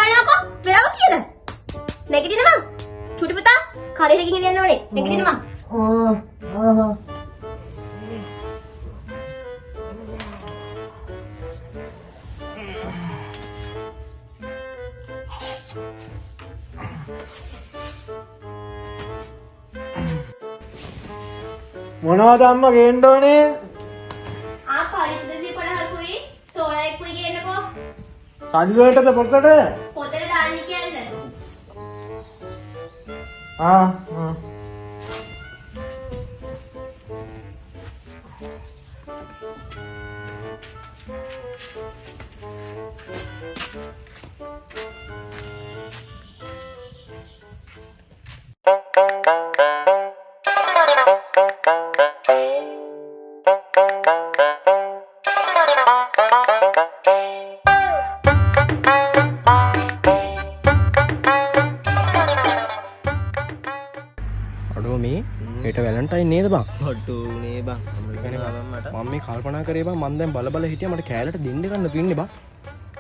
බලනකො වෙලාව කීයද? නැගිටින්න මං. චුටි පුතා කරේට ගිහින් යන්න ඕනේ. නැගිටින්න මං. මොනවද අම්මා ගේන්න ඕනේ? පරිප්පු 250කුයි සෝයාකුයි ගේන්නකෝ. කඩි වලටද පොතට? පොතට දාන්න කියන්න. ආ. අඩෝ මේ හෙට වැලන්ටයින් නේද බං? හොට්ටු නේ බං. මම මේ කල්පනා කරේ බං මන් දැන් බල හිටියා මට කෑල්ලට දෙන්න ගන්න පින්නේ බං.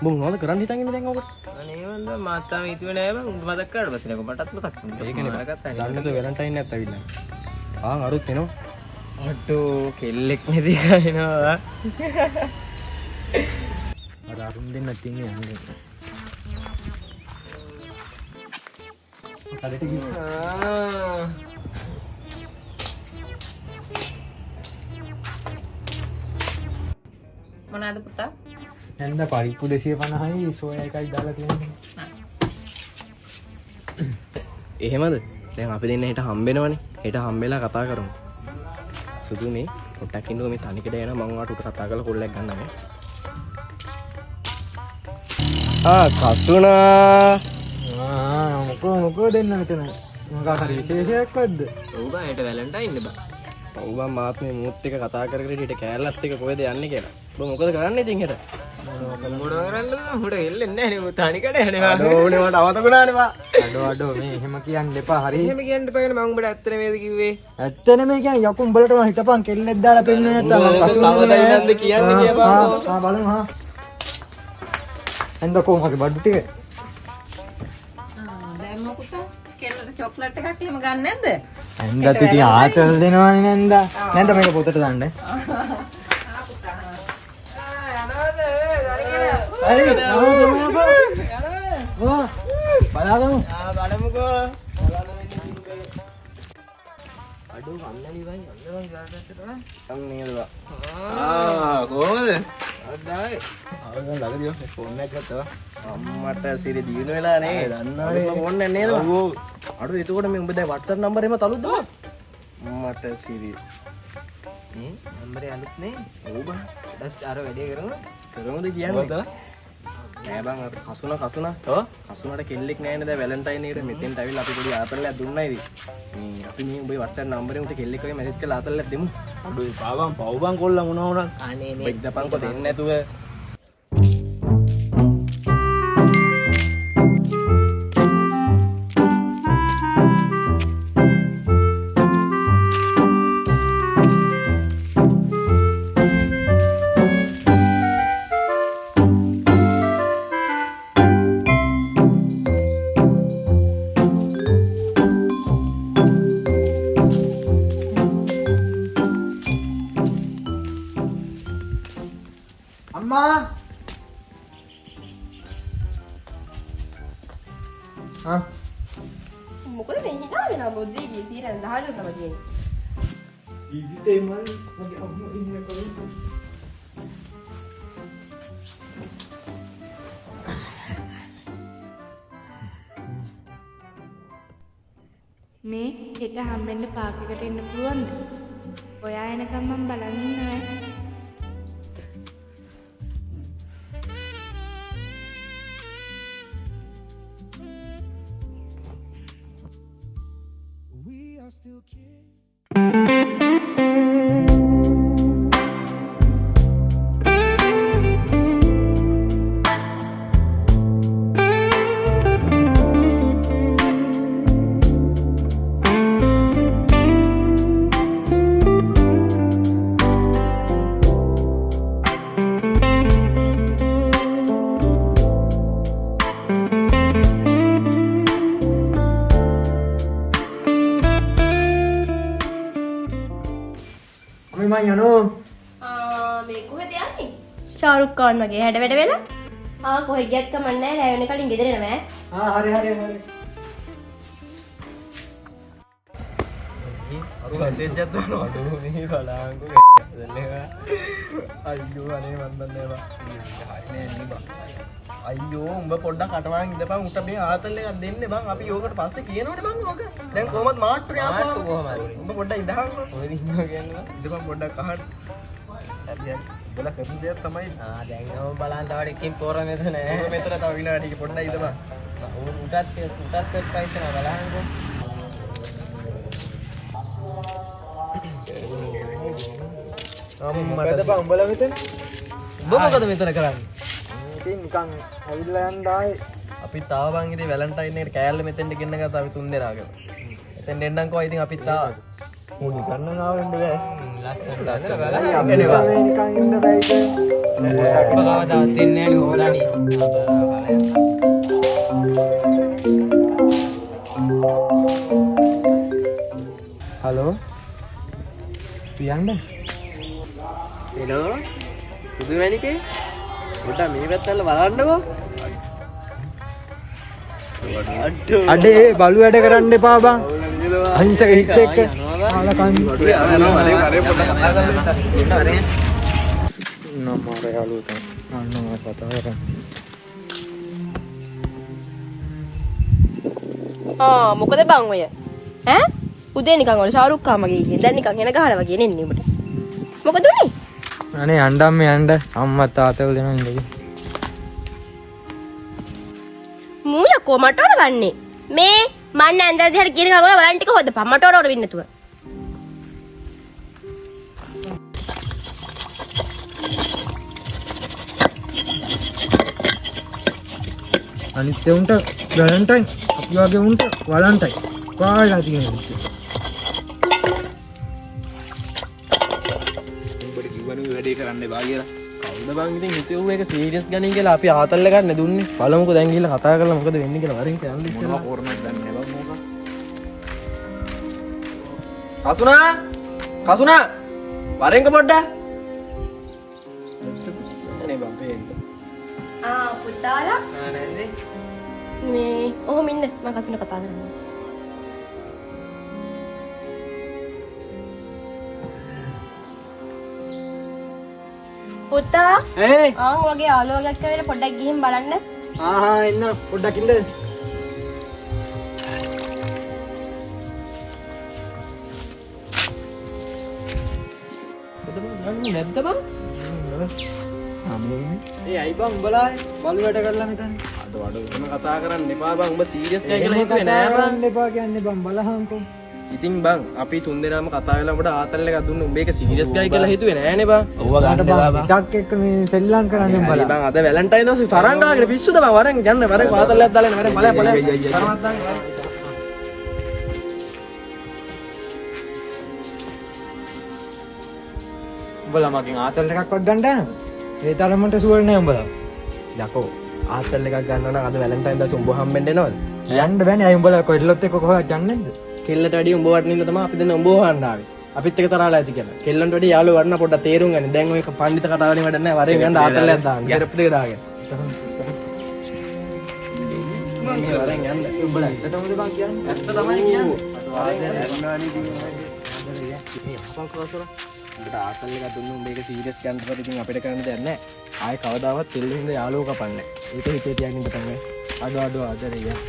උඹ මොනවද කරන්න හිතන් ඉන්නේ දැන් ඔකට? අනේ වන්ද මාත්තාම හිතුවේ නෑ බං. උඹ මතක් කරලා පස්සේ නේද මටත් මතක් වුණා. ඒකනේ දන්නද වැලන්ටයින් නැත් ඇවිල්ලා. අරුත් එනවා. හොට්ටු කෙල්ලෙක් නෙදී කනවා. අර අරුන් දෙන්න තියන්නේ යන්නේ. කඩේට ගිහින් මොනවාද පුතා? එන්න පරිප්පු 250යි සෝයා එකයි දාලා තියෙන්නේ. එහෙමද? දැන් අපි දෙන්න හෙට හම්බෙනවනේ. හෙට හම්බෙලා කතා කරමු. සුදු මේ පොට්ටක් ඉන්නකො මේ තනිකඩ යන මම ඔයාට උට කතා කරලා කොල්ලක් ගන්නම් මේ. කසුනා. මොකෝ දෙන්න මෙතන. මොකක් හරි විශේෂයක්වත්ද? ඔව් බං හෙට වැලන්ටයින් නේ බං. ඔව් බං මාත් මේ මූත් එක කතා කර ඊට කෑල්ලත් එක කොහෙද යන්නේ කියලා. ඔබ මොකද කරන්නේ ඉතින් හෙට? මොනවා කරන්නද? උඹට එල්ලෙන්නේ නැහැ නේ. උඹ තනිකඩ යන්නේ බං. ඕනේ මට අවතකුණානේ බං. අඩෝ මේ එහෙම කියන්න එපා. හරි. එහෙම කියන්න එපා නේ මම උඹට ඇත්ත නෙමෙයිද කිව්වේ? ඇත්ත නෙමෙයි කියන්නේ යකු උඹලට මම හිටපන් කෙල්ලෙක් දාලා පෙන්නන්නේ නැත්තම් කවදායින්ද කියන්නේ කියපන්. බලමු හා. එන්ද කොහොමද බඩු ටික? දැන් මොකද? කෙල්ලට චොක්ලට් එකක් එහෙම ගන්න නැද්ද? එන්දත් ඉතින් ආතල් දෙනවනේ නේද? නැන්ද මේක පොතට දාන්න. හරි. බලාගමු. බලමුකෝ. අඩෝ වන්නලි වයි අන්න ගාඩටට නේද බං. කොහොමද? අදායි. ආවෙන් ළඟදී ෆෝන් එකක් ගත්තා. අම්මට සිරි දිනු වෙලා නේ. දන්නවනේ. ෆෝන් එක නේද? ඔව්. අඩෝ එතකොට මේ උඹ දැන් WhatsApp නම්බර් එහෙම තලුද්ද බං? අම්මට සිරි. නම්බරේ අලුත් නේ. ඔව් බං. අර වැඩේ කරමු. කරමුද කියන්නේ? නෑ බං අර කසුනා. ඔව්. කසුනාට කෙල්ලෙක් නෑනේ දැන් වැලන්ටයින් එකට මෙතෙන්ට ඇවිල්ලා අපි පොඩි ආතල්ලයක් දුන්නයි ඉතින්. මේ අපි මේ උඹේ WhatsApp නම්බරේ උන්ට කෙල්ලෙක් වගේ මැසේජ් කරලා ආතල්ලයක් දෙමු. අඩෝ පාවම් පව්බන් කොල්ලා මොනවා වුණත් අනේ නේ. බෙද්දපන්කො දෙන්නේ නැතුව. අම්මා මොකද මේ හිතාවේ නම බොද්දේ ගියේ සීරන් 10 තමයි තියෙන්නේ. ඉදිතේ මල් මගේ අම්මා ඉන්නේ කොහෙද? මේ හෙට හම්බෙන්න පාක් එකට එන්න පුළුවන්ද? ඔයා එනකම් මම බලන් ඉන්නවා. මං යනවා. මේ කොහෙද යන්නේ? ශාරුක් ඛාන් වගේ හැඩ වැඩ වෙලා. කොහෙ ගියත් කමක් නැහැ. රැ වෙන කලින් ගෙදර එනවා ඈ. හරි. අරු මැසේජ් එකක් දානවා. අඩෝ මේ බලංගු දෙල්ලේවා. අයියෝ අනේ මන් දන්නේ බා. හරිනේ නේ බා. අයියෝ උඹ පොඩ්ඩක් අටවන් ඉඳපන් උට මේ ආතල් එකක් දෙන්න බං. අපි යෝකට පස්සේ කියනවනේ බං ඕක. දැන් කොහමද මාට්ටුනේ ආපහු කොහමද? උඹ පොඩ්ඩක් ඉඳහන්. ඔය ඉන්නවා කියනවා. ඉඳපන් පොඩ්ඩක් අහන්න. හරි. උඹලා කරන දේ තමයි. දැන් ඔය බලන්න තව එකකින් පොර මෙතන නෑ. මෙතන තව විනාඩියක පොඩ්ඩක් ඉඳපන්. උටත් පයිසන බලහන්කෝ. මොකද බං උඹලා මෙතන? උඹ මොකද මෙතන කරන්නේ? ඉතින් නිකන් ඇවිල්ලා යන්න ආයේ. අපි තාව බං ඉතින් වැලන්ටයින් එකට කෑල්ල මෙතෙන්ට ගෙන්න ගත්තා අපි තුන් දෙනාගම. එතෙන් එන්නම්කෝ ඉතින් අපිත් ආවා. මොනි කරන්න ආවෙන්න බෑ. ලස්සනට අපි මේ නිකන් ඉන්න බෑ ඉතින්. කවදාවත් තින්නේ නෑනේ හොදානේ. හලෝ. පියන්න. හෙලෝ සුදු මැණිකේ පොඩ්ඩක් මේ පැත්තට බලන්නකෝ. අඩේ බලු වැඩ කරන්න එපා බං. අහිංසක හිත් එක්ක. ආලකන්. නම්මාර යාළුවෝ තමයි. අන්න මම කතා කරන්නේ. මොකද බං ඔය? ඈ? උදේ නිකන් ඔය ශාරුක් ඛාන් වගේ ඉන්නේ. දැන් නිකන් එන ගහලා වගේ නෙන්නේ උඹට. මොකද උනේ? අනේ යන්නම් යන්න අම්මා තාත්තව දෙනවා ඉන්නේ. මූයකෝ මට ඔර ගන්නේ. මේ මන්න ඇඳලා දිහාට කියන ගම බලන් ටික හොදපන්. මට ඔර වෙන්නේ නැතුව. අනිත් උන්ට වැලන්ටයින් අපි වගේ උන්ට වලන්ටයින් පායලා තියෙනවා. උඹට කිව්වනේ වැඩේ කරන්න එපා කියලා. කවුද බං ඉතින් හිතුව එක සීරියස් ගනින් කියලා අපි ආතල්ල ගන්න දුන්නේ. බලමුකෝ දැන් ගිහලා කතා කරලා මොකද වෙන්නේ කියලා වරින් කියන්න ඉස්සෙල්ලා. මොනවා කරන්නද දන්නේ බං මොකක්. කසුනා වරෙන්ක පොඩ්ඩක්. එනේ බං පේන්නේ. පුතාලා නැන්දේ මේ ඔහොම ඉන්න මම කසින කතා කරනවා. පුතා වගේ ආලෝකයක් කියලා පොඩ්ඩක් ගිහින් බලන්න. එන්න පොඩ්ඩක් ඉන්න. නැද්ද බං? ඒ අයි බං උඹලා බලු වැඩ කරලා මෙතන. අඩ එහෙම කතා කරන්න එපා බං. උඹ සීරියස් ගයි කියලා හිතුවේ නෑ බං. කරන්න එපා කියන්නේ බං බලහන්කෝ. ඉතින් බං අපි තුන් දෙනාම කතා වෙලා උඹට ආතල් එකක් දුන්නේ. උඹ ඒක සීරියස් ගයි කියලා හිතුවේ නෑනේ බං. ඔව්ව ගන්න එපා බං. ඩක් එක්ක මේ සෙල්ලම් කරන්න හරි බලන්න. බං අද වැලන්ටයින් දවසේ තරංග ආගෙන පිස්සුද බං. වරෙන් යන්න වරෙන් ආතල් එකක් දාලා එන්න වරෙන් ඵලයක් තරමක් දාන්න. උඹලා මගෙන් ආතල් එකක්වත් ගන්න යනවා. ඒ තරමට සුවර් නෑ උඹලා. යකෝ ආතල් එකක් ගන්න නම් අද වැලන්ටයින් දවසේ උඹ හම්බෙන්න එනවද? යන්න බෑනේ. අය උඹලා කොහෙලොත් එක්ක කොහෙවත් යන්නේ නැද්ද? කෙල්ලට වැඩිය උඹ වටනින්න තමයි අපි දෙන්න උඹ වහන්න ආවේ. අපිත් එක තරහලා ඇති කියලා. කෙල්ලන්ට වැඩිය යාළුවෝ වටන පොඩ්ඩක් තේරුම් ගන්න. දැන් ඔය පඬිත කතා වලින් වැඩ නැහැ. වරෙන් යන්න ආතල් එකක් දාන්න. ඉරප්පු දෙක දාගෙන. වරෙන් යන්න. උඹලා ඇත්තටමද බං කියන්නේ? ඇත්ත තමයි කියන්නේ. උඹට ආතල් එකක් දුන්නු උඹ ඒක සීරියස් ගන්නකොට ඉතින් අපිට කරන්න දෙයක් නැහැ. ආයේ කවදාවත් කෙල්ලෙන් හින්දා යාළුවෝ කපන්නේ නැහැ. ඒක හිතේ තියාගෙන ඉන්න තමයි. අඩ ආදරේ යා.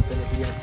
එතන තියන්න.